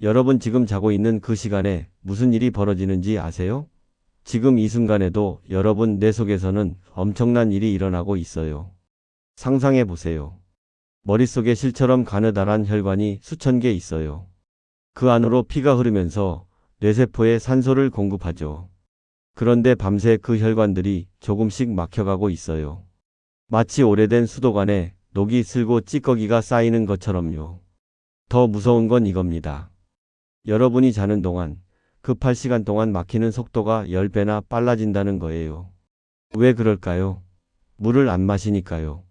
여러분 지금 자고 있는 그 시간에 무슨 일이 벌어지는지 아세요? 지금 이 순간에도 여러분 뇌 속에서는 엄청난 일이 일어나고 있어요. 상상해 보세요. 머릿속에 실처럼 가느다란 혈관이 수천 개 있어요. 그 안으로 피가 흐르면서 뇌세포에 산소를 공급하죠. 그런데 밤새 그 혈관들이 조금씩 막혀가고 있어요. 마치 오래된 수도관에 녹이 슬고 찌꺼기가 쌓이는 것처럼요. 더 무서운 건 이겁니다. 여러분이 자는 동안 그 8시간 동안 막히는 속도가 10배나 빨라진다는 거예요. 왜 그럴까요? 물을 안 마시니까요.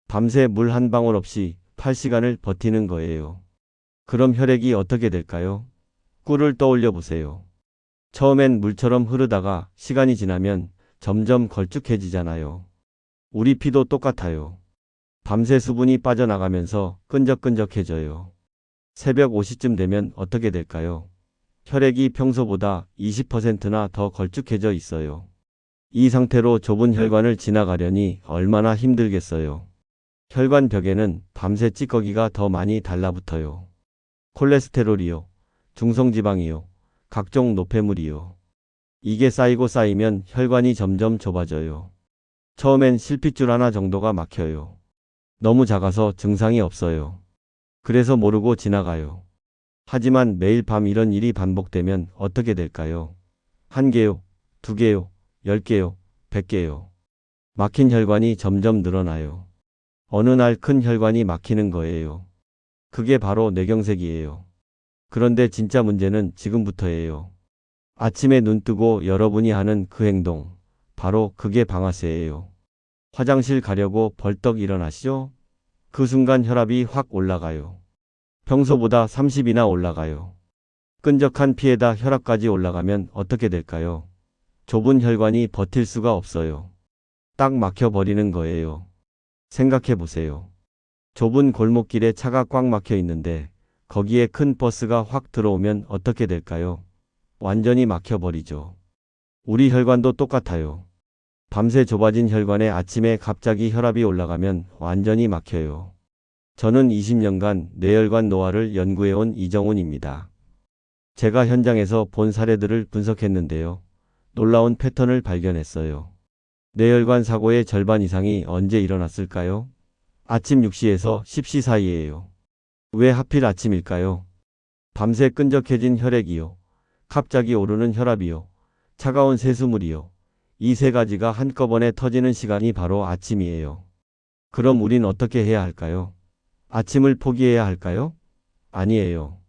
밤새 물 한 방울 없이 8시간을 버티는 거예요. 그럼 혈액이 어떻게 될까요? 꿀을 떠올려 보세요. 처음엔 물처럼 흐르다가 시간이 지나면 점점 걸쭉해지잖아요. 우리 피도 똑같아요. 밤새 수분이 빠져나가면서 끈적끈적해져요. 새벽 5시쯤 되면 어떻게 될까요? 혈액이 평소보다 20%나 더 걸쭉해져 있어요. 이 상태로 좁은 혈관을 지나가려니 얼마나 힘들겠어요. 혈관 벽에는 밤새 찌꺼기가 더 많이 달라붙어요. 콜레스테롤이요, 중성지방이요, 각종 노폐물이요. 이게 쌓이고 쌓이면 혈관이 점점 좁아져요. 처음엔 실핏줄 하나 정도가 막혀요. 너무 작아서 증상이 없어요. 그래서 모르고 지나가요. 하지만 매일 밤 이런 일이 반복되면 어떻게 될까요? 1개요, 2개요, 10개요, 100개요. 막힌 혈관이 점점 늘어나요. 어느 날 큰 혈관이 막히는 거예요. 그게 바로 뇌경색이에요. 그런데 진짜 문제는 지금부터예요. 아침에 눈 뜨고 여러분이 하는 그 행동, 바로 그게 방아쇠예요. 화장실 가려고 벌떡 일어나시죠? 그 순간 혈압이 확 올라가요. 평소보다 30이나 올라가요. 끈적한 피에다 혈압까지 올라가면 어떻게 될까요? 좁은 혈관이 버틸 수가 없어요. 딱 막혀버리는 거예요. 생각해 보세요. 좁은 골목길에 차가 꽉 막혀 있는데 거기에 큰 버스가 확 들어오면 어떻게 될까요? 완전히 막혀버리죠. 우리 혈관도 똑같아요. 밤새 좁아진 혈관에 아침에 갑자기 혈압이 올라가면 완전히 막혀요. 저는 20년간 뇌혈관 노화를 연구해온 이정훈입니다. 제가 현장에서 본 사례들을 분석했는데요. 놀라운 패턴을 발견했어요. 뇌혈관 사고의 절반 이상이 언제 일어났을까요? 아침 6시에서 10시 사이예요. 왜 하필 아침일까요? 밤새 끈적해진 혈액이요. 갑자기 오르는 혈압이요. 차가운 세수물이요. 이 세 가지가 한꺼번에 터지는 시간이 바로 아침이에요. 그럼 우린 어떻게 해야 할까요? 아침을 포기해야 할까요? 아니에요.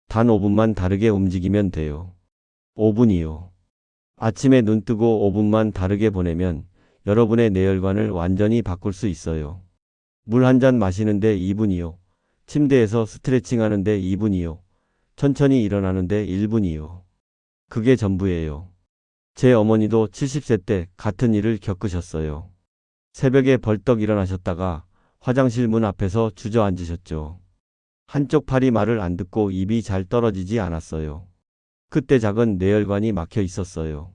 단 5분만 다르게 움직이면 돼요. 5분이요. 아침에 눈 뜨고 5분만 다르게 보내면 여러분의 뇌혈관을 완전히 바꿀 수 있어요. 물 한 잔 마시는데 2분이요. 침대에서 스트레칭 하는데 2분이요. 천천히 일어나는데 1분이요. 그게 전부예요. 제 어머니도 70세 때 같은 일을 겪으셨어요. 새벽에 벌떡 일어나셨다가 화장실 문 앞에서 주저앉으셨죠. 한쪽 팔이 말을 안 듣고 입이 잘 떨어지지 않았어요. 그때 작은 뇌혈관이 막혀 있었어요.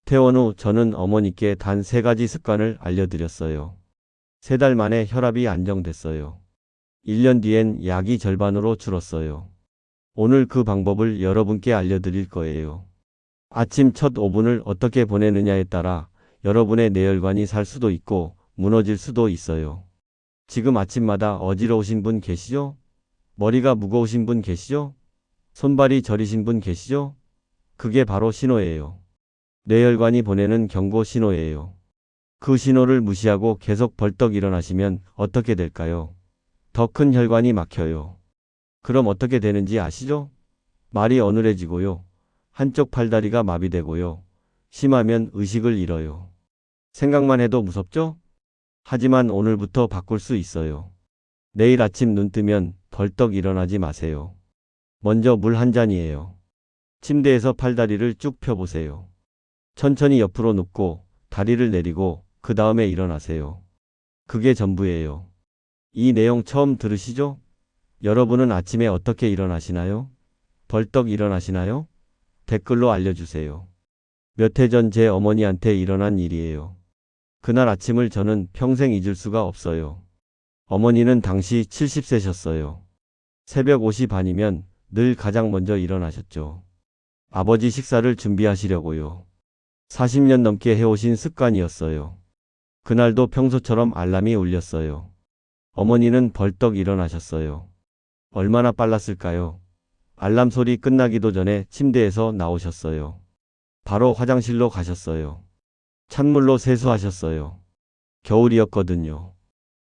퇴원 후 저는 어머니께 단 3가지 습관을 알려드렸어요. 3달 만에 혈압이 안정됐어요. 1년 뒤엔 약이 절반으로 줄었어요. 오늘 그 방법을 여러분께 알려드릴 거예요. 아침 첫 5분을 어떻게 보내느냐에 따라 여러분의 뇌혈관이 살 수도 있고 무너질 수도 있어요. 지금 아침마다 어지러우신 분 계시죠? 머리가 무거우신 분 계시죠? 손발이 저리신 분 계시죠? 그게 바로 신호예요. 뇌혈관이 보내는 경고 신호예요. 그 신호를 무시하고 계속 벌떡 일어나시면 어떻게 될까요? 더 큰 혈관이 막혀요. 그럼 어떻게 되는지 아시죠? 말이 어눌해지고요. 한쪽 팔다리가 마비되고요. 심하면 의식을 잃어요. 생각만 해도 무섭죠? 하지만 오늘부터 바꿀 수 있어요. 내일 아침 눈 뜨면 벌떡 일어나지 마세요. 먼저 물 한 잔이에요. 침대에서 팔다리를 쭉 펴보세요. 천천히 옆으로 눕고 다리를 내리고 그 다음에 일어나세요. 그게 전부예요. 이 내용 처음 들으시죠? 여러분은 아침에 어떻게 일어나시나요? 벌떡 일어나시나요? 댓글로 알려주세요. 몇 해 전 제 어머니한테 일어난 일이에요. 그날 아침을 저는 평생 잊을 수가 없어요. 어머니는 당시 70세셨어요. 새벽 5시 반이면 늘 가장 먼저 일어나셨죠. 아버지 식사를 준비하시려고요. 40년 넘게 해오신 습관이었어요. 그날도 평소처럼 알람이 울렸어요. 어머니는 벌떡 일어나셨어요. 얼마나 빨랐을까요? 알람 소리 끝나기도 전에 침대에서 나오셨어요. 바로 화장실로 가셨어요. 찬물로 세수하셨어요. 겨울이었거든요.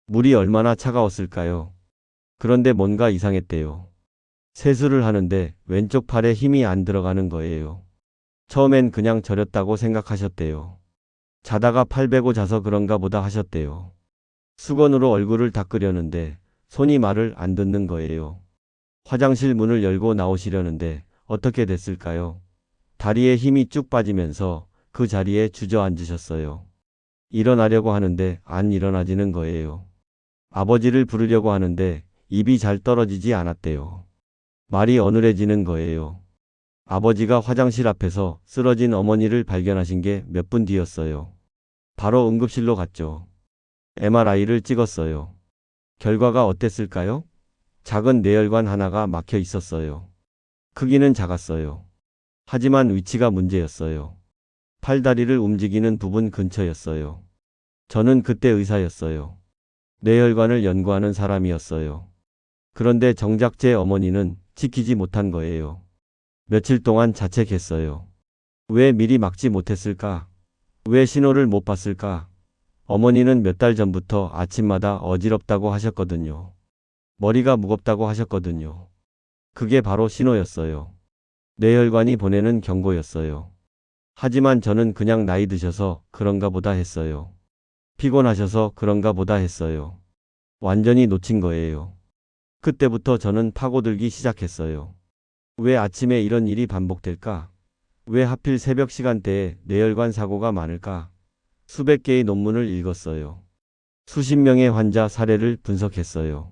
물이 얼마나 차가웠을까요? 그런데 뭔가 이상했대요. 세수를 하는데 왼쪽 팔에 힘이 안 들어가는 거예요. 처음엔 그냥 저렸다고 생각하셨대요. 자다가 팔 베고 자서 그런가 보다 하셨대요. 수건으로 얼굴을 닦으려는데 손이 말을 안 듣는 거예요. 화장실 문을 열고 나오시려는데 어떻게 됐을까요? 다리에 힘이 쭉 빠지면서 그 자리에 주저앉으셨어요. 일어나려고 하는데 안 일어나지는 거예요. 아버지를 부르려고 하는데 입이 잘 떨어지지 않았대요. 말이 어눌해지는 거예요. 아버지가 화장실 앞에서 쓰러진 어머니를 발견하신 게 몇 분 뒤였어요. 바로 응급실로 갔죠. MRI를 찍었어요. 결과가 어땠을까요? 작은 뇌혈관 하나가 막혀 있었어요. 크기는 작았어요. 하지만 위치가 문제였어요. 팔다리를 움직이는 부분 근처였어요. 저는 그때 의사였어요. 뇌혈관을 연구하는 사람이었어요. 그런데 정작 제 어머니는 지키지 못한 거예요. 며칠 동안 자책했어요. 왜 미리 막지 못했을까? 왜 신호를 못 봤을까? 어머니는 몇 달 전부터 아침마다 어지럽다고 하셨거든요. 머리가 무겁다고 하셨거든요. 그게 바로 신호였어요. 뇌혈관이 보내는 경고였어요. 하지만 저는 그냥 나이 드셔서 그런가 보다 했어요. 피곤하셔서 그런가 보다 했어요. 완전히 놓친 거예요. 그때부터 저는 파고들기 시작했어요. 왜 아침에 이런 일이 반복될까? 왜 하필 새벽 시간대에 뇌혈관 사고가 많을까? 수백 개의 논문을 읽었어요. 수십 명의 환자 사례를 분석했어요.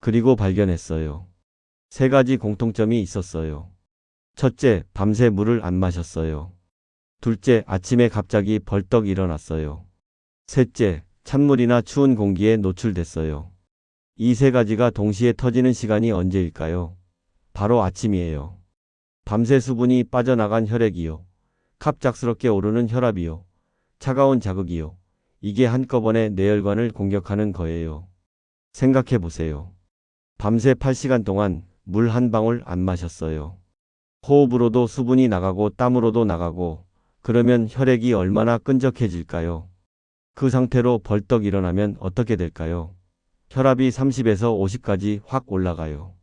그리고 발견했어요. 세 가지 공통점이 있었어요. 첫째, 밤새 물을 안 마셨어요. 둘째, 아침에 갑자기 벌떡 일어났어요. 셋째, 찬물이나 추운 공기에 노출됐어요. 이 세 가지가 동시에 터지는 시간이 언제일까요? 바로 아침이에요. 밤새 수분이 빠져나간 혈액이요. 갑작스럽게 오르는 혈압이요. 차가운 자극이요. 이게 한꺼번에 뇌혈관을 공격하는 거예요. 생각해 보세요. 밤새 8시간 동안 물 한 방울 안 마셨어요. 호흡으로도 수분이 나가고 땀으로도 나가고 그러면 혈액이 얼마나 끈적해질까요? 그 상태로 벌떡 일어나면 어떻게 될까요? 혈압이 30에서 50까지 확 올라가요.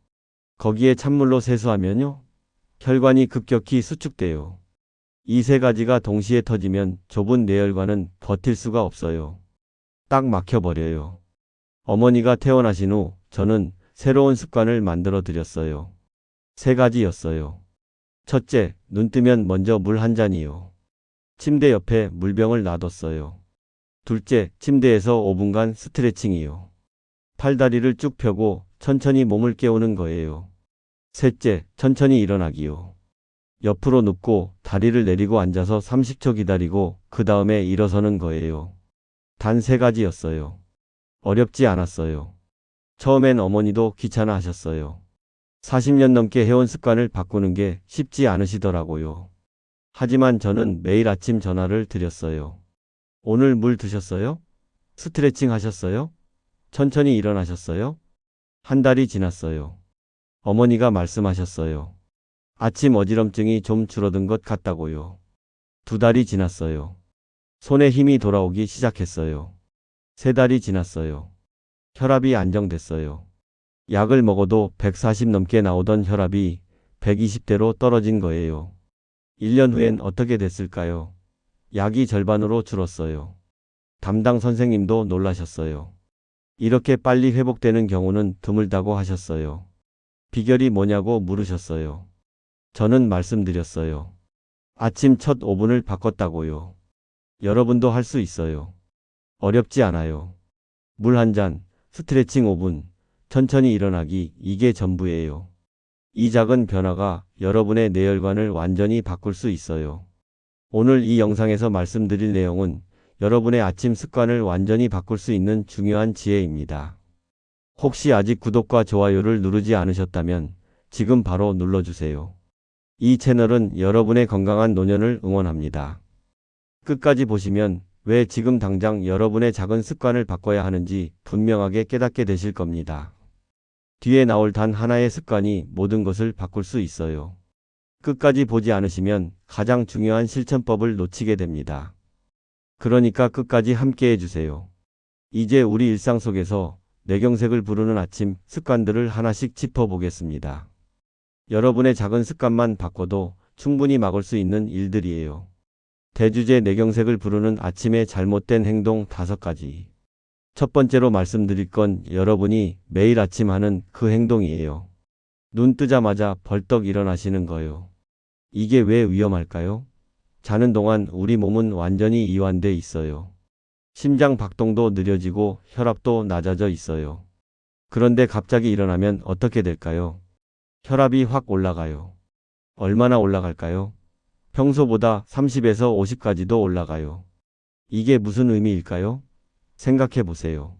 거기에 찬물로 세수하면요? 혈관이 급격히 수축돼요. 이 세 가지가 동시에 터지면 좁은 뇌혈관은 버틸 수가 없어요. 딱 막혀버려요. 어머니가 퇴원하신 후 저는 새로운 습관을 만들어 드렸어요. 세 가지였어요. 첫째, 눈 뜨면 먼저 물 한 잔이요. 침대 옆에 물병을 놔뒀어요. 둘째, 침대에서 5분간 스트레칭이요. 팔다리를 쭉 펴고 천천히 몸을 깨우는 거예요. 셋째, 천천히 일어나기요. 옆으로 눕고 다리를 내리고 앉아서 30초 기다리고 그 다음에 일어서는 거예요. 단 세 가지였어요. 어렵지 않았어요. 처음엔 어머니도 귀찮아 하셨어요. 40년 넘게 해온 습관을 바꾸는 게 쉽지 않으시더라고요. 하지만 저는 매일 아침 전화를 드렸어요. 오늘 물 드셨어요? 스트레칭 하셨어요? 천천히 일어나셨어요? 한 달이 지났어요. 어머니가 말씀하셨어요. 아침 어지럼증이 좀 줄어든 것 같다고요. 두 달이 지났어요. 손에 힘이 돌아오기 시작했어요. 세 달이 지났어요. 혈압이 안정됐어요. 약을 먹어도 140 넘게 나오던 혈압이 120대로 떨어진 거예요. 1년 후엔 어떻게 됐을까요? 약이 절반으로 줄었어요. 담당 선생님도 놀라셨어요. 이렇게 빨리 회복되는 경우는 드물다고 하셨어요. 비결이 뭐냐고 물으셨어요. 저는 말씀드렸어요. 아침 첫 5분을 바꿨다고요. 여러분도 할 수 있어요. 어렵지 않아요. 물 한 잔, 스트레칭 5분, 천천히 일어나기, 이게 전부예요. 이 작은 변화가 여러분의 뇌혈관을 완전히 바꿀 수 있어요. 오늘 이 영상에서 말씀드릴 내용은 여러분의 아침 습관을 완전히 바꿀 수 있는 중요한 지혜입니다. 혹시 아직 구독과 좋아요를 누르지 않으셨다면 지금 바로 눌러주세요. 이 채널은 여러분의 건강한 노년을 응원합니다. 끝까지 보시면 왜 지금 당장 여러분의 작은 습관을 바꿔야 하는지 분명하게 깨닫게 되실 겁니다. 뒤에 나올 단 하나의 습관이 모든 것을 바꿀 수 있어요. 끝까지 보지 않으시면 가장 중요한 실천법을 놓치게 됩니다. 그러니까 끝까지 함께 해주세요. 이제 우리 일상 속에서 뇌경색을 부르는 아침 습관들을 하나씩 짚어보겠습니다. 여러분의 작은 습관만 바꿔도 충분히 막을 수 있는 일들이에요. 대주제 뇌경색을 부르는 아침의 잘못된 행동 5가지. 첫 번째로 말씀드릴 건 여러분이 매일 아침 하는 그 행동이에요. 눈 뜨자마자 벌떡 일어나시는 거요. 이게 왜 위험할까요? 자는 동안 우리 몸은 완전히 이완돼 있어요. 심장 박동도 느려지고 혈압도 낮아져 있어요. 그런데 갑자기 일어나면 어떻게 될까요? 혈압이 확 올라가요. 얼마나 올라갈까요? 평소보다 30에서 50까지도 올라가요. 이게 무슨 의미일까요? 생각해 보세요.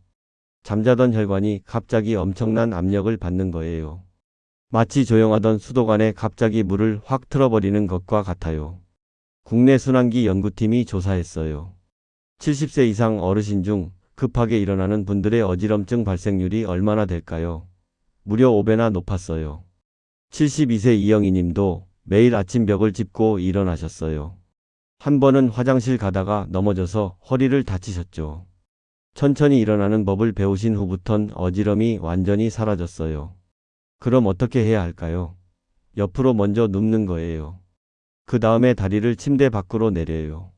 잠자던 혈관이 갑자기 엄청난 압력을 받는 거예요. 마치 조용하던 수도관에 갑자기 물을 확 틀어버리는 것과 같아요. 국내 순환기 연구팀이 조사했어요. 70세 이상 어르신 중 급하게 일어나는 분들의 어지럼증 발생률이 얼마나 될까요? 무려 5배나 높았어요. 72세 이영희님도 매일 아침 벽을 짚고 일어나셨어요. 한 번은 화장실 가다가 넘어져서 허리를 다치셨죠. 천천히 일어나는 법을 배우신 후부턴 어지럼이 완전히 사라졌어요. 그럼 어떻게 해야 할까요? 옆으로 먼저 눕는 거예요. 그 다음에 다리를 침대 밖으로 내려요.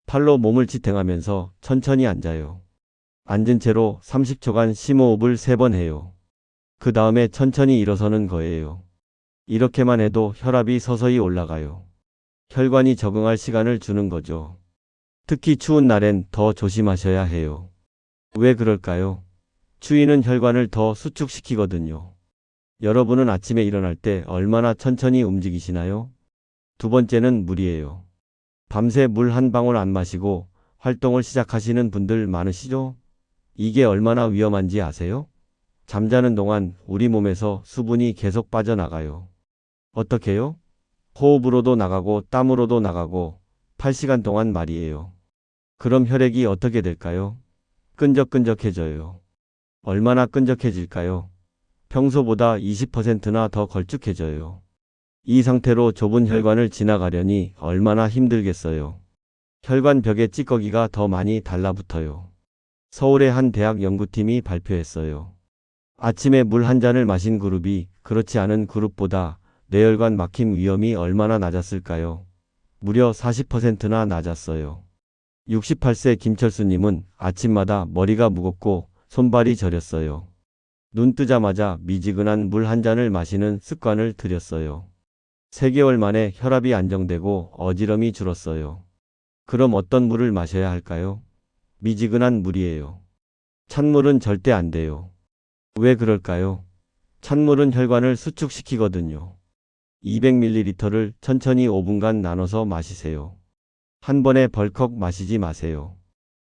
팔로 몸을 지탱하면서 천천히 앉아요. 앉은 채로 30초간 심호흡을 3번 해요. 그 다음에 천천히 일어서는 거예요. 이렇게만 해도 혈압이 서서히 올라가요. 혈관이 적응할 시간을 주는 거죠. 특히 추운 날엔 더 조심하셔야 해요. 왜 그럴까요? 추위는 혈관을 더 수축시키거든요. 여러분은 아침에 일어날 때 얼마나 천천히 움직이시나요? 두 번째는 물이에요. 밤새 물 한 방울 안 마시고 활동을 시작하시는 분들 많으시죠? 이게 얼마나 위험한지 아세요? 잠자는 동안 우리 몸에서 수분이 계속 빠져나가요. 어떻게요? 호흡으로도 나가고 땀으로도 나가고 8시간 동안 말이에요. 그럼 혈액이 어떻게 될까요? 끈적끈적해져요. 얼마나 끈적해질까요? 평소보다 20%나 더 걸쭉해져요. 이 상태로 좁은 혈관을 지나가려니 얼마나 힘들겠어요. 혈관 벽에 찌꺼기가 더 많이 달라붙어요. 서울의 한 대학 연구팀이 발표했어요. 아침에 물 한 잔을 마신 그룹이 그렇지 않은 그룹보다 뇌혈관 막힘 위험이 얼마나 낮았을까요? 무려 40%나 낮았어요. 68세 김철수님은 아침마다 머리가 무겁고 손발이 저렸어요. 눈 뜨자마자 미지근한 물 한 잔을 마시는 습관을 들였어요. 3개월 만에 혈압이 안정되고 어지럼이 줄었어요. 그럼 어떤 물을 마셔야 할까요? 미지근한 물이에요. 찬물은 절대 안 돼요. 왜 그럴까요? 찬물은 혈관을 수축시키거든요. 200ml를 천천히 5분간 나눠서 마시세요. 한 번에 벌컥 마시지 마세요.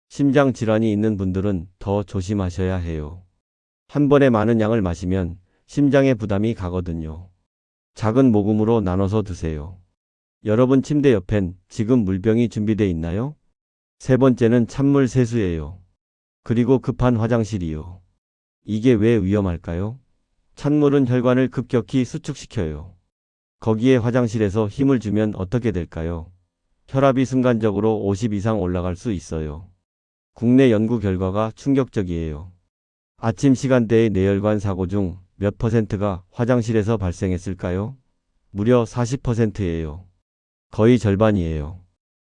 심장 질환이 있는 분들은 더 조심하셔야 해요. 한 번에 많은 양을 마시면 심장에 부담이 가거든요. 작은 모금으로 나눠서 드세요. 여러분 침대 옆엔 지금 물병이 준비되어 있나요? 세 번째는 찬물 세수예요. 그리고 급한 화장실이요. 이게 왜 위험할까요? 찬물은 혈관을 급격히 수축시켜요. 거기에 화장실에서 힘을 주면 어떻게 될까요? 혈압이 순간적으로 50 이상 올라갈 수 있어요. 국내 연구 결과가 충격적이에요. 아침 시간대의 뇌혈관 사고 중 몇 %가 화장실에서 발생했을까요? 무려 40%예요. 거의 절반이에요.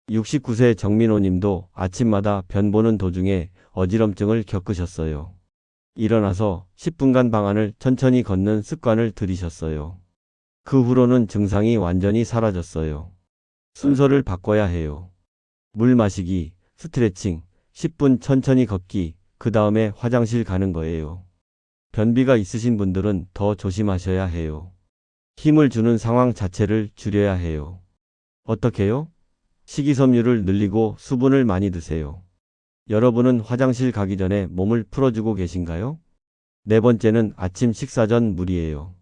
69세 정민호 님도 아침마다 변 보는 도중에 어지럼증을 겪으셨어요. 일어나서 10분간 방 안을 천천히 걷는 습관을 들이셨어요. 그 후로는 증상이 완전히 사라졌어요. 순서를 바꿔야 해요. 물 마시기, 스트레칭, 10분 천천히 걷기, 그 다음에 화장실 가는 거예요. 변비가 있으신 분들은 더 조심하셔야 해요. 힘을 주는 상황 자체를 줄여야 해요. 어떻게요? 식이섬유를 늘리고 수분을 많이 드세요. 여러분은 화장실 가기 전에 몸을 풀어주고 계신가요? 네 번째는 아침 식사 전 물이에요.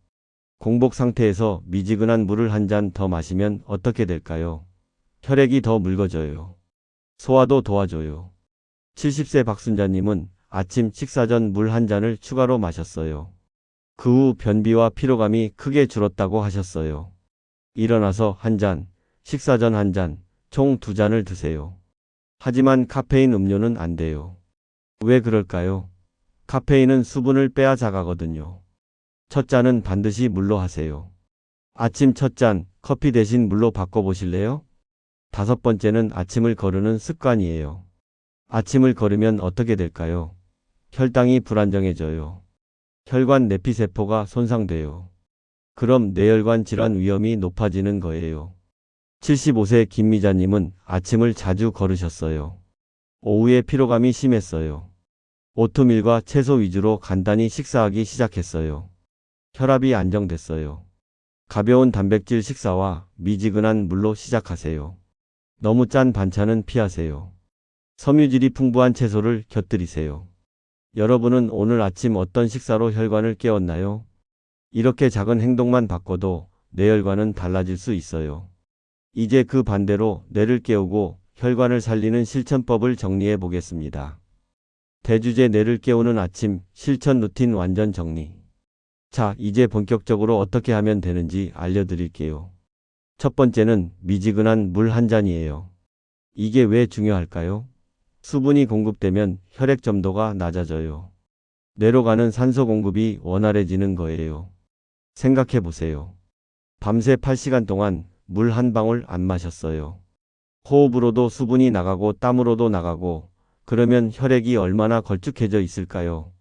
공복 상태에서 미지근한 물을 한 잔 더 마시면 어떻게 될까요? 혈액이 더 묽어져요. 소화도 도와줘요. 70세 박순자님은 아침 식사 전 물 한 잔을 추가로 마셨어요. 그 후 변비와 피로감이 크게 줄었다고 하셨어요. 일어나서 한 잔, 식사 전 한 잔, 총 2잔을 드세요. 하지만 카페인 음료는 안 돼요. 왜 그럴까요? 카페인은 수분을 빼앗아가거든요. 첫 잔은 반드시 물로 하세요. 아침 첫 잔, 커피 대신 물로 바꿔보실래요? 5번째는 아침을 거르는 습관이에요. 아침을 걸으면 어떻게 될까요? 혈당이 불안정해져요. 혈관 내피세포가 손상돼요. 그럼 뇌혈관 질환 위험이 높아지는 거예요. 75세 김미자님은 아침을 자주 걸으셨어요. 오후에 피로감이 심했어요. 오트밀과 채소 위주로 간단히 식사하기 시작했어요. 혈압이 안정됐어요. 가벼운 단백질 식사와 미지근한 물로 시작하세요. 너무 짠 반찬은 피하세요. 섬유질이 풍부한 채소를 곁들이세요. 여러분은 오늘 아침 어떤 식사로 혈관을 깨웠나요? 이렇게 작은 행동만 바꿔도 뇌혈관은 달라질 수 있어요. 이제 그 반대로 뇌를 깨우고 혈관을 살리는 실천법을 정리해 보겠습니다. 대주제 뇌를 깨우는 아침 실천 루틴 완전 정리. 자, 이제 본격적으로 어떻게 하면 되는지 알려드릴게요. 첫 번째는 미지근한 물 한 잔이에요. 이게 왜 중요할까요? 수분이 공급되면 혈액 점도가 낮아져요. 뇌로 가는 산소 공급이 원활해지는 거예요. 생각해 보세요. 밤새 8시간 동안 물 한 방울 안 마셨어요. 호흡으로도 수분이 나가고 땀으로도 나가고 그러면 혈액이 얼마나 걸쭉해져 있을까요?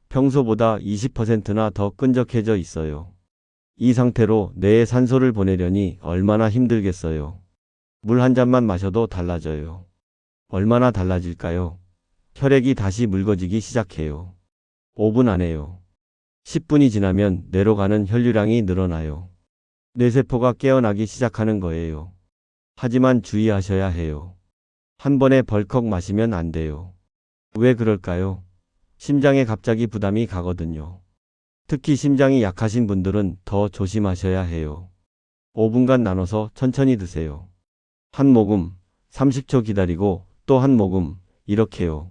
평소보다 20%나 더 끈적해져 있어요. 이 상태로 뇌에 산소를 보내려니 얼마나 힘들겠어요. 물 한 잔만 마셔도 달라져요. 얼마나 달라질까요? 혈액이 다시 묽어지기 시작해요. 5분 안에요. 10분이 지나면 뇌로 가는 혈류량이 늘어나요. 뇌세포가 깨어나기 시작하는 거예요. 하지만 주의하셔야 해요. 한 번에 벌컥 마시면 안 돼요. 왜 그럴까요? 심장에 갑자기 부담이 가거든요. 특히 심장이 약하신 분들은 더 조심하셔야 해요. 5분간 나눠서 천천히 드세요. 한 모금, 30초 기다리고 또 한 모금, 이렇게요.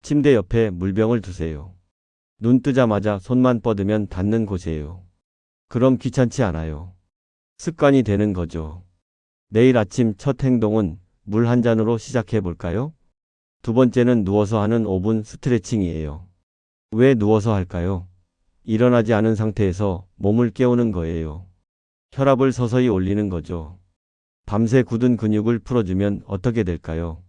침대 옆에 물병을 두세요. 눈 뜨자마자 손만 뻗으면 닿는 곳이에요. 그럼 귀찮지 않아요. 습관이 되는 거죠. 내일 아침 첫 행동은 물 한 잔으로 시작해 볼까요? 두 번째는 누워서 하는 5분 스트레칭이에요. 왜 누워서 할까요? 일어나지 않은 상태에서 몸을 깨우는 거예요. 혈압을 서서히 올리는 거죠. 밤새 굳은 근육을 풀어주면 어떻게 될까요?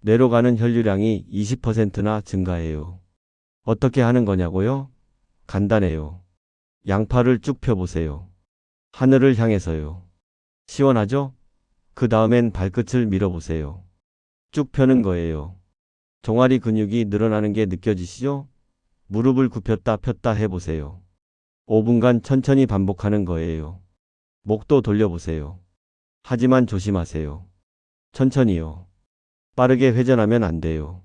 뇌로 가는 혈류량이 20%나 증가해요. 어떻게 하는 거냐고요? 간단해요. 양팔을 쭉 펴보세요. 하늘을 향해서요. 시원하죠? 그 다음엔 발끝을 밀어보세요. 쭉 펴는 거예요. 종아리 근육이 늘어나는 게 느껴지시죠? 무릎을 굽혔다 폈다 해보세요. 5분간 천천히 반복하는 거예요. 목도 돌려보세요. 하지만 조심하세요. 천천히요. 빠르게 회전하면 안 돼요.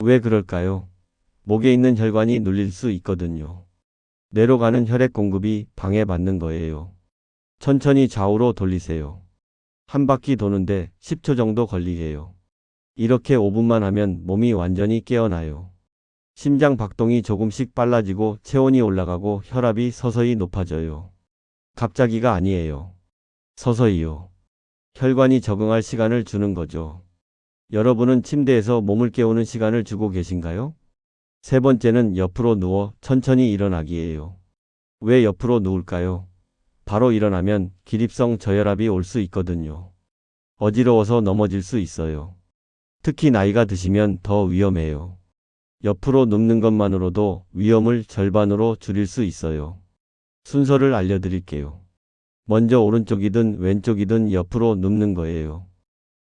왜 그럴까요? 목에 있는 혈관이 눌릴 수 있거든요. 뇌로 가는 혈액 공급이 방해받는 거예요. 천천히 좌우로 돌리세요. 한 바퀴 도는데 10초 정도 걸리게요. 이렇게 5분만 하면 몸이 완전히 깨어나요. 심장 박동이 조금씩 빨라지고 체온이 올라가고 혈압이 서서히 높아져요. 갑자기가 아니에요. 서서히요. 혈관이 적응할 시간을 주는 거죠. 여러분은 침대에서 몸을 깨우는 시간을 주고 계신가요? 세 번째는 옆으로 누워 천천히 일어나기예요. 왜 옆으로 누울까요? 바로 일어나면 기립성 저혈압이 올 수 있거든요. 어지러워서 넘어질 수 있어요. 특히 나이가 드시면 더 위험해요. 옆으로 눕는 것만으로도 위험을 절반으로 줄일 수 있어요. 순서를 알려드릴게요. 먼저 오른쪽이든 왼쪽이든 옆으로 눕는 거예요.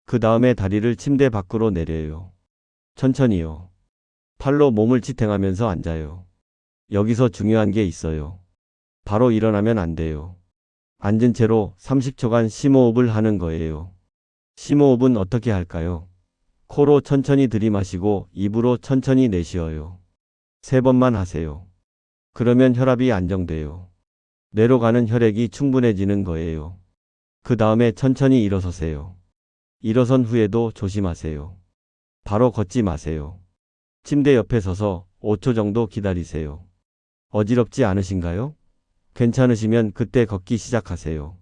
그 다음에 다리를 침대 밖으로 내려요. 천천히요. 팔로 몸을 지탱하면서 앉아요. 여기서 중요한 게 있어요. 바로 일어나면 안 돼요. 앉은 채로 30초간 심호흡을 하는 거예요. 심호흡은 어떻게 할까요? 코로 천천히 들이마시고 입으로 천천히 내쉬어요. 3번만 하세요. 그러면 혈압이 안정돼요. 뇌로 가는 혈액이 충분해지는 거예요. 그 다음에 천천히 일어서세요. 일어선 후에도 조심하세요. 바로 걷지 마세요. 침대 옆에 서서 5초 정도 기다리세요. 어지럽지 않으신가요? 괜찮으시면 그때 걷기 시작하세요.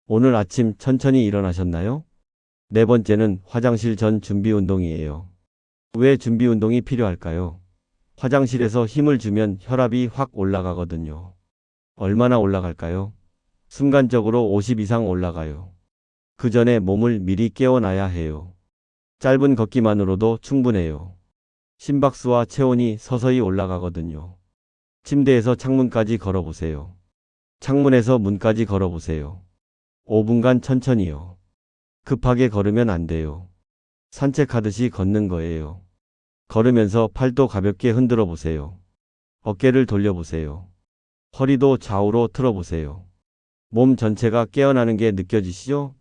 오늘 아침 천천히 일어나셨나요? 네 번째는 화장실 전 준비 운동이에요. 왜 준비 운동이 필요할까요? 화장실에서 힘을 주면 혈압이 확 올라가거든요. 얼마나 올라갈까요? 순간적으로 50 이상 올라가요. 그 전에 몸을 미리 깨워놔야 해요. 짧은 걷기만으로도 충분해요. 심박수와 체온이 서서히 올라가거든요. 침대에서 창문까지 걸어보세요. 창문에서 문까지 걸어보세요. 5분간 천천히요. 급하게 걸으면 안 돼요. 산책하듯이 걷는 거예요. 걸으면서 팔도 가볍게 흔들어 보세요. 어깨를 돌려보세요. 허리도 좌우로 틀어보세요. 몸 전체가 깨어나는 게 느껴지시죠?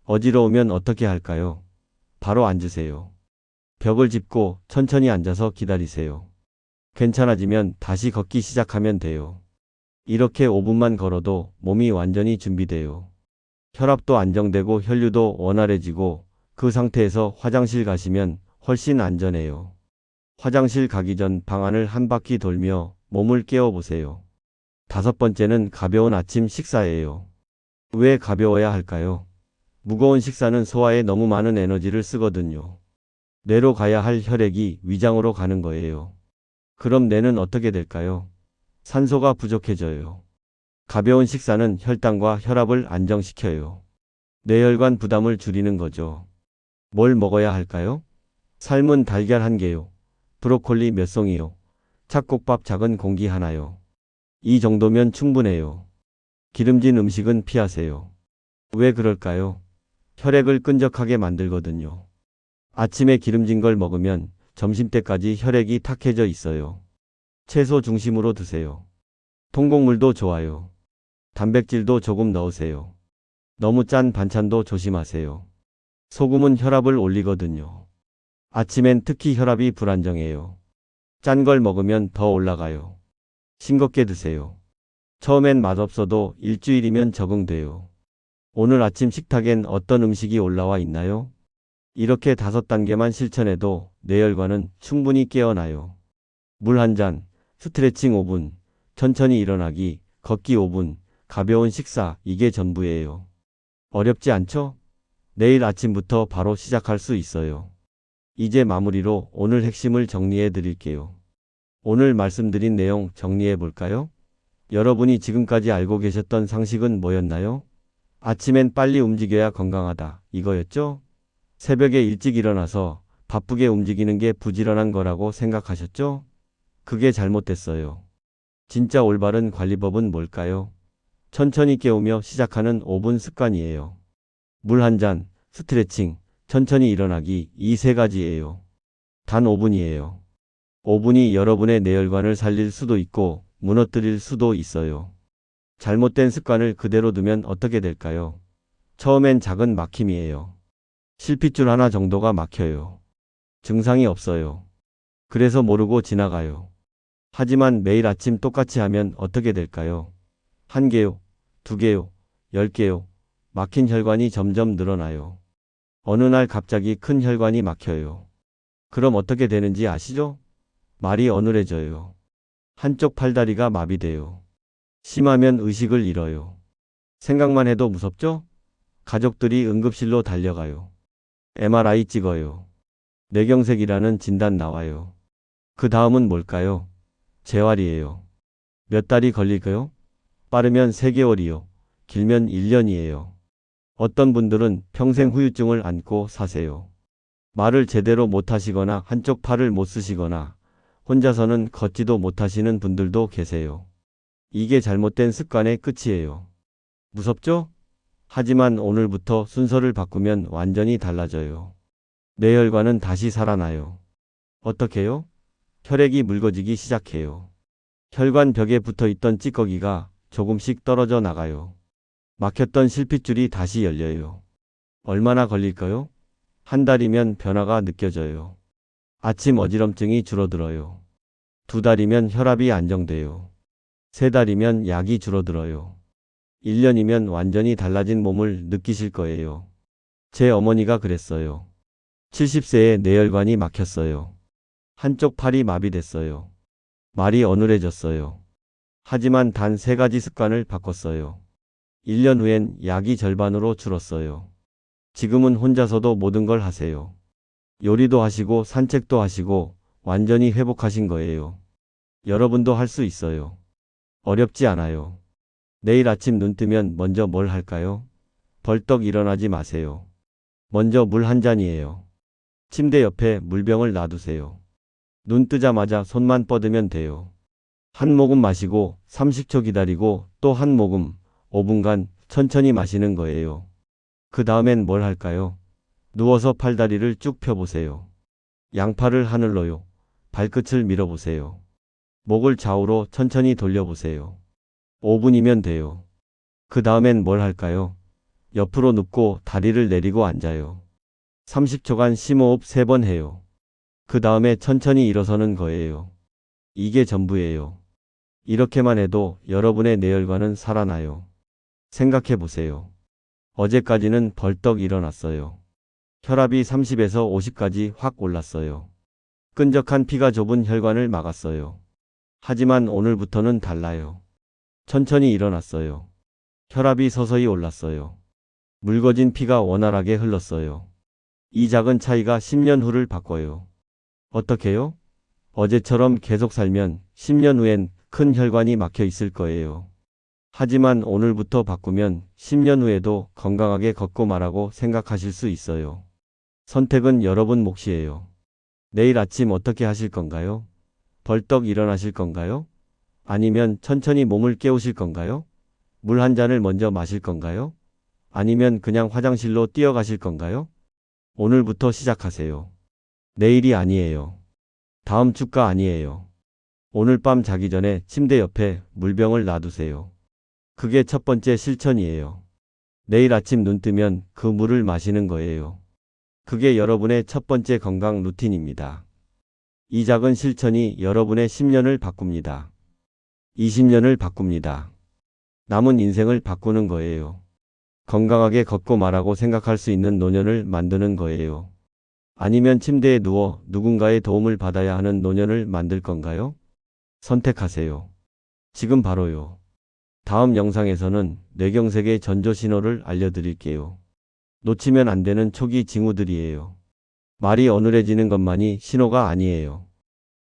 어지러우면 어떻게 할까요? 바로 앉으세요. 벽을 짚고 천천히 앉아서 기다리세요. 괜찮아지면 다시 걷기 시작하면 돼요. 이렇게 5분만 걸어도 몸이 완전히 준비돼요. 혈압도 안정되고 혈류도 원활해지고 그 상태에서 화장실 가시면 훨씬 안전해요. 화장실 가기 전 방 안을 한 바퀴 돌며 몸을 깨워보세요. 5번째는 가벼운 아침 식사예요. 왜 가벼워야 할까요? 무거운 식사는 소화에 너무 많은 에너지를 쓰거든요. 뇌로 가야 할 혈액이 위장으로 가는 거예요. 그럼 뇌는 어떻게 될까요? 산소가 부족해져요. 가벼운 식사는 혈당과 혈압을 안정시켜요. 뇌혈관 부담을 줄이는 거죠. 뭘 먹어야 할까요? 삶은 달걀 1개요. 브로콜리 몇 송이요. 찹국밥 작은 공기 하나요. 이 정도면 충분해요. 기름진 음식은 피하세요. 왜 그럴까요? 혈액을 끈적하게 만들거든요. 아침에 기름진 걸 먹으면 점심때까지 혈액이 탁해져 있어요. 채소 중심으로 드세요. 통곡물도 좋아요. 단백질도 조금 넣으세요. 너무 짠 반찬도 조심하세요. 소금은 혈압을 올리거든요. 아침엔 특히 혈압이 불안정해요. 짠 걸 먹으면 더 올라가요. 싱겁게 드세요. 처음엔 맛없어도 일주일이면 적응돼요. 오늘 아침 식탁엔 어떤 음식이 올라와 있나요? 이렇게 5단계만 실천해도 뇌혈관은 충분히 깨어나요. 물 한 잔, 스트레칭 5분, 천천히 일어나기, 걷기 5분, 가벼운 식사, 이게 전부예요. 어렵지 않죠? 내일 아침부터 바로 시작할 수 있어요. 이제 마무리로 오늘 핵심을 정리해 드릴게요. 오늘 말씀드린 내용 정리해 볼까요? 여러분이 지금까지 알고 계셨던 상식은 뭐였나요? 아침엔 빨리 움직여야 건강하다, 이거였죠? 새벽에 일찍 일어나서 바쁘게 움직이는 게 부지런한 거라고 생각하셨죠? 그게 잘못됐어요. 진짜 올바른 관리법은 뭘까요? 천천히 깨우며 시작하는 5분 습관이에요. 물 한 잔, 스트레칭, 천천히 일어나기, 이 3가지예요. 단 5분이에요. 5분이 여러분의 뇌혈관을 살릴 수도 있고 무너뜨릴 수도 있어요. 잘못된 습관을 그대로 두면 어떻게 될까요? 처음엔 작은 막힘이에요. 실핏줄 하나 정도가 막혀요. 증상이 없어요. 그래서 모르고 지나가요. 하지만 매일 아침 똑같이 하면 어떻게 될까요? 1개요, 2개요, 10개요. 막힌 혈관이 점점 늘어나요. 어느 날 갑자기 큰 혈관이 막혀요. 그럼 어떻게 되는지 아시죠? 말이 어눌해져요. 한쪽 팔다리가 마비돼요. 심하면 의식을 잃어요. 생각만 해도 무섭죠? 가족들이 응급실로 달려가요. MRI 찍어요. 뇌경색이라는 진단 나와요. 그 다음은 뭘까요? 재활이에요. 몇 달이 걸릴까요? 빠르면 3개월이요. 길면 1년이에요. 어떤 분들은 평생 후유증을 안고 사세요. 말을 제대로 못하시거나 한쪽 팔을 못 쓰시거나 혼자서는 걷지도 못하시는 분들도 계세요. 이게 잘못된 습관의 끝이에요. 무섭죠? 하지만 오늘부터 순서를 바꾸면 완전히 달라져요. 뇌혈관은 다시 살아나요. 어떻게요? 혈액이 묽어지기 시작해요. 혈관 벽에 붙어 있던 찌꺼기가 조금씩 떨어져 나가요. 막혔던 실핏줄이 다시 열려요. 얼마나 걸릴까요? 1달이면 변화가 느껴져요. 아침 어지럼증이 줄어들어요. 2달이면 혈압이 안정돼요. 3달이면 약이 줄어들어요. 1년이면 완전히 달라진 몸을 느끼실 거예요. 제 어머니가 그랬어요. 70세에 뇌혈관이 막혔어요. 한쪽 팔이 마비됐어요. 말이 어눌해졌어요. 하지만 단 3가지 습관을 바꿨어요. 1년 후엔 약이 절반으로 줄었어요. 지금은 혼자서도 모든 걸 하세요. 요리도 하시고 산책도 하시고 완전히 회복하신 거예요. 여러분도 할 수 있어요. 어렵지 않아요. 내일 아침 눈 뜨면 먼저 뭘 할까요? 벌떡 일어나지 마세요. 먼저 물 한 잔이에요. 침대 옆에 물병을 놔두세요. 눈 뜨자마자 손만 뻗으면 돼요. 한 모금 마시고 30초 기다리고 또 한 모금 5분간 천천히 마시는 거예요. 그 다음엔 뭘 할까요? 누워서 팔다리를 쭉 펴보세요. 양팔을 하늘로요. 발끝을 밀어보세요. 목을 좌우로 천천히 돌려보세요. 5분이면 돼요. 그 다음엔 뭘 할까요? 옆으로 눕고 다리를 내리고 앉아요. 30초간 심호흡 3번 해요. 그 다음에 천천히 일어서는 거예요. 이게 전부예요. 이렇게만 해도 여러분의 뇌혈관은 살아나요. 생각해 보세요. 어제까지는 벌떡 일어났어요. 혈압이 30에서 50까지 확 올랐어요. 끈적한 피가 좁은 혈관을 막았어요. 하지만 오늘부터는 달라요. 천천히 일어났어요. 혈압이 서서히 올랐어요. 묽어진 피가 원활하게 흘렀어요. 이 작은 차이가 10년 후를 바꿔요. 어떻게요? 어제처럼 계속 살면 10년 후엔 큰 혈관이 막혀 있을 거예요. 하지만 오늘부터 바꾸면 10년 후에도 건강하게 걷고 말하고 생각하실 수 있어요. 선택은 여러분 몫이에요. 내일 아침 어떻게 하실 건가요? 벌떡 일어나실 건가요? 아니면 천천히 몸을 깨우실 건가요? 물 한 잔을 먼저 마실 건가요? 아니면 그냥 화장실로 뛰어가실 건가요? 오늘부터 시작하세요. 내일이 아니에요. 다음 주가 아니에요. 오늘 밤 자기 전에 침대 옆에 물병을 놔두세요. 그게 첫 번째 실천이에요. 내일 아침 눈 뜨면 그 물을 마시는 거예요. 그게 여러분의 첫 번째 건강 루틴입니다. 이 작은 실천이 여러분의 10년을 바꿉니다. 20년을 바꿉니다. 남은 인생을 바꾸는 거예요. 건강하게 걷고 말하고 생각할 수 있는 노년을 만드는 거예요. 아니면 침대에 누워 누군가의 도움을 받아야 하는 노년을 만들 건가요? 선택하세요. 지금 바로요. 다음 영상에서는 뇌경색의 전조 신호를 알려드릴게요. 놓치면 안 되는 초기 징후들이에요. 말이 어눌해지는 것만이 신호가 아니에요.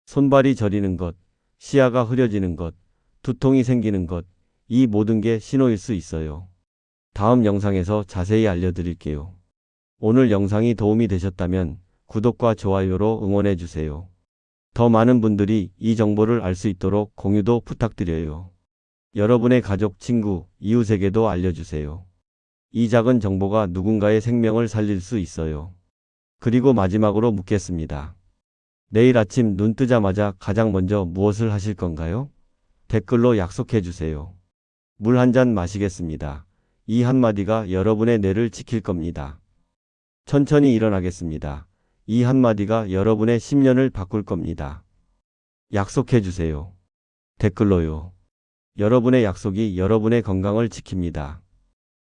손발이 저리는 것, 시야가 흐려지는 것, 두통이 생기는 것, 이 모든 게 신호일 수 있어요. 다음 영상에서 자세히 알려드릴게요. 오늘 영상이 도움이 되셨다면 구독과 좋아요로 응원해 주세요. 더 많은 분들이 이 정보를 알 수 있도록 공유도 부탁드려요. 여러분의 가족, 친구, 이웃에게도 알려주세요. 이 작은 정보가 누군가의 생명을 살릴 수 있어요. 그리고 마지막으로 묻겠습니다. 내일 아침 눈 뜨자마자 가장 먼저 무엇을 하실 건가요? 댓글로 약속해 주세요. 물 한 잔 마시겠습니다. 이 한마디가 여러분의 뇌를 지킬 겁니다. 천천히 일어나겠습니다. 이 한마디가 여러분의 10년을 바꿀 겁니다. 약속해 주세요. 댓글로요. 여러분의 약속이 여러분의 건강을 지킵니다.